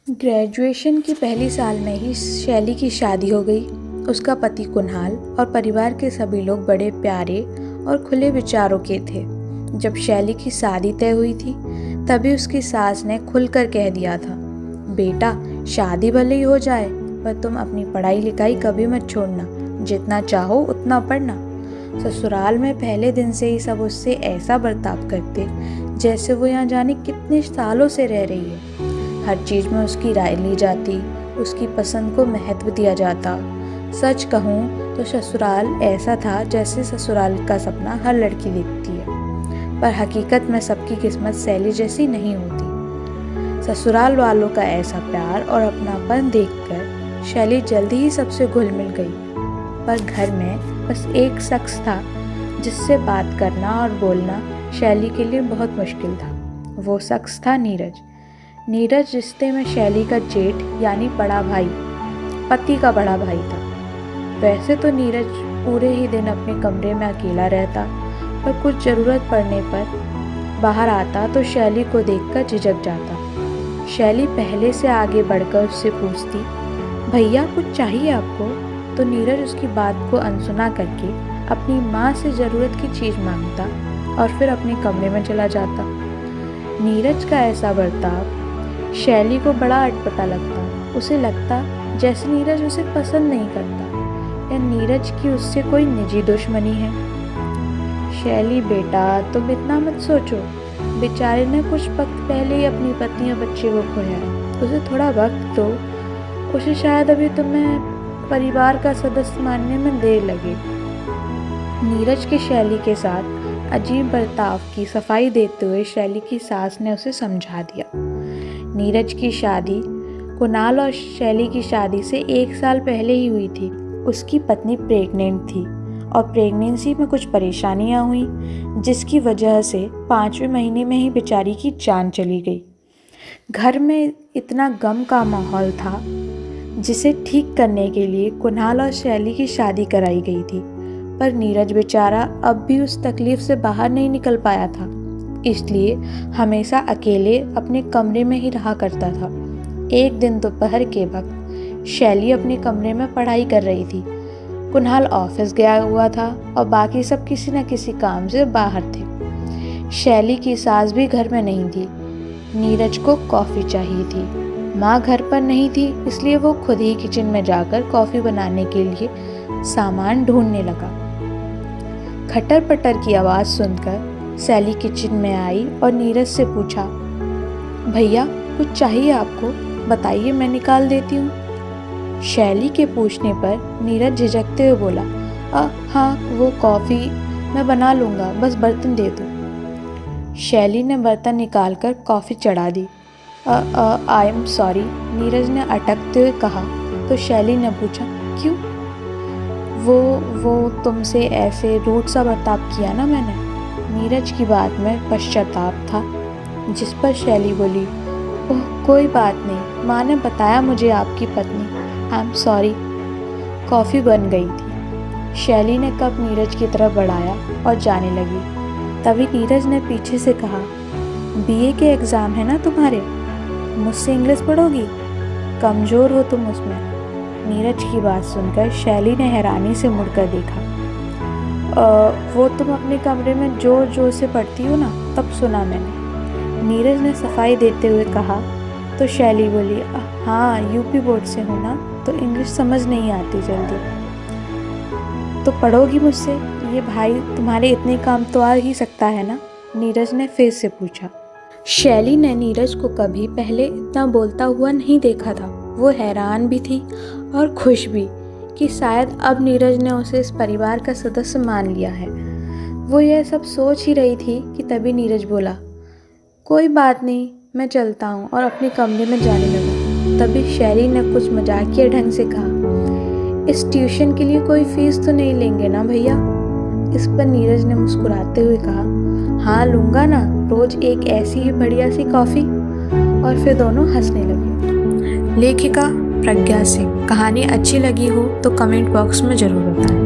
Graduation की पहली साल में ही शैली की शादी हो गई। उसका पति कुणाल और परिवार के सभी लोग बड़े प्यारे और खुले विचारों के थे। जब शैली की शादी तय हुई थी तभी उसकी सास ने खुलकर कह दिया था, बेटा शादी भले ही हो जाए पर तुम अपनी पढ़ाई लिखाई कभी मत छोड़ना, जितना चाहो उतना पढ़ना। ससुराल में पहले दिन से ही सब उससे ऐसा बर्ताव करते जैसे वो यहाँ जाने कितने सालों से रह रही है। हर चीज़ में उसकी राय ली जाती, उसकी पसंद को महत्व दिया जाता। सच कहूँ तो ससुराल ऐसा था जैसे ससुराल का सपना हर लड़की देखती है, पर हकीकत में सबकी किस्मत शैली जैसी नहीं होती। ससुराल वालों का ऐसा प्यार और अपनापन देखकर शैली जल्दी ही सबसे घुल मिल गई। पर घर में बस एक शख्स था जिससे बात करना और बोलना शैली के लिए बहुत मुश्किल था। वो शख्स था नीरज। नीरज रिश्ते में शैली का जेठ यानी बड़ा भाई, पति का बड़ा भाई था। वैसे तो नीरज पूरे ही दिन अपने कमरे में अकेला रहता, पर कुछ ज़रूरत पड़ने पर बाहर आता तो शैली को देखकर झिझक जाता। शैली पहले से आगे बढ़कर उससे पूछती, भैया कुछ चाहिए आपको? तो नीरज उसकी बात को अनसुना करके अपनी माँ से ज़रूरत की चीज़ मांगता और फिर अपने कमरे में चला जाता। नीरज का ऐसा बर्ताव शैली को बड़ा अटपटा लगता। उसे लगता जैसे नीरज उसे पसंद नहीं करता या नीरज की उससे कोई निजी दुश्मनी है। शैली बेटा तुम इतना मत सोचो, बेचारे ने कुछ वक्त पहले ही अपनी पत्नी और बच्चे को खोया है। उसे थोड़ा वक्त दो, उसे शायद अभी तुम्हें परिवार का सदस्य मानने में देर लगे। नीरज के शैली के साथ अजीब बर्ताव की सफाई देते हुए शैली की सास ने उसे समझा दिया। नीरज की शादी कुणाल और शैली की शादी से 1 साल पहले ही हुई थी। उसकी पत्नी प्रेग्नेंट थी और प्रेगनेंसी में कुछ परेशानियां हुई, जिसकी वजह से 5वें महीने में ही बेचारी की जान चली गई। घर में इतना गम का माहौल था जिसे ठीक करने के लिए कुणाल और शैली की शादी कराई गई थी, पर नीरज बेचारा अब भी उस तकलीफ से बाहर नहीं निकल पाया था, इसलिए हमेशा अकेले अपने कमरे में ही रहा करता था। एक दिन दोपहर के वक्त शैली अपने कमरे में पढ़ाई कर रही थी। कुणाल ऑफिस गया हुआ था और बाकी सब किसी न किसी काम से बाहर थे। शैली की सास भी घर में नहीं थी। नीरज को कॉफ़ी चाहिए थी। माँ घर पर नहीं थी, इसलिए वो खुद ही किचन में जाकर कॉफ़ी बनाने के लिए सामान ढूंढने लगा। खटर पटर की आवाज़ सुनकर शैली किचन में आई और नीरज से पूछा, भैया कुछ चाहिए आपको? बताइए मैं निकाल देती हूँ। शैली के पूछने पर नीरज झिझकते हुए बोला, हाँ वो कॉफ़ी मैं बना लूँगा, बस बर्तन दे दो। शैली ने बर्तन निकालकर कॉफ़ी चढ़ा दी। आई एम सॉरी, नीरज ने अटकते हुए कहा। तो शैली ने पूछा, क्यों? वो तुमसे ऐसे रूड सा बर्ताव किया ना मैंने। नीरज की बात में पश्चाताप था, जिस पर शैली बोली, ओह कोई बात नहीं, माँ ने बताया मुझे आपकी पत्नी। I am sorry. कॉफ़ी बन गई थी। शैली ने कप नीरज की तरफ बढ़ाया और जाने लगी। तभी नीरज ने पीछे से कहा, बीए के एग्ज़ाम है ना तुम्हारे, मुझसे इंग्लिश पढ़ोगी? कमज़ोर हो तुम उसमें। नीरज की बात सुनकर शैली ने हैरानी से मुड़कर देखा। वो तुम अपने कमरे में जोर जोर से पढ़ती हो ना, तब सुना मैंने, नीरज ने सफाई देते हुए कहा। तो शैली बोली, हाँ यूपी बोर्ड से हो ना, तो इंग्लिश समझ नहीं आती जल्दी। तो पढ़ोगी मुझसे? ये भाई तुम्हारे इतने काम तो आ ही सकता है ना? नीरज ने फिर से पूछा। शैली ने नीरज को कभी पहले इतना बोलता हुआ नहीं देखा था। वो हैरान भी थी और खुश भी कि शायद अब नीरज ने उसे इस परिवार का सदस्य मान लिया है। वो यह सब सोच ही रही थी कि तभी नीरज बोला, कोई बात नहीं, मैं चलता हूँ, और अपने कमरे में जाने लगा। तभी शैली ने कुछ मजाकिया ढंग से कहा, इस ट्यूशन के लिए कोई फीस तो नहीं लेंगे ना भैया? इस पर नीरज ने मुस्कुराते हुए कहा, हाँ लूँगा ना, रोज़ एक ऐसी ही बढ़िया सी कॉफ़ी। और फिर दोनों हंसने लगे। लेखिका प्रज्ञा सिंह। कहानी अच्छी लगी हो तो कमेंट बॉक्स में ज़रूर बताएं।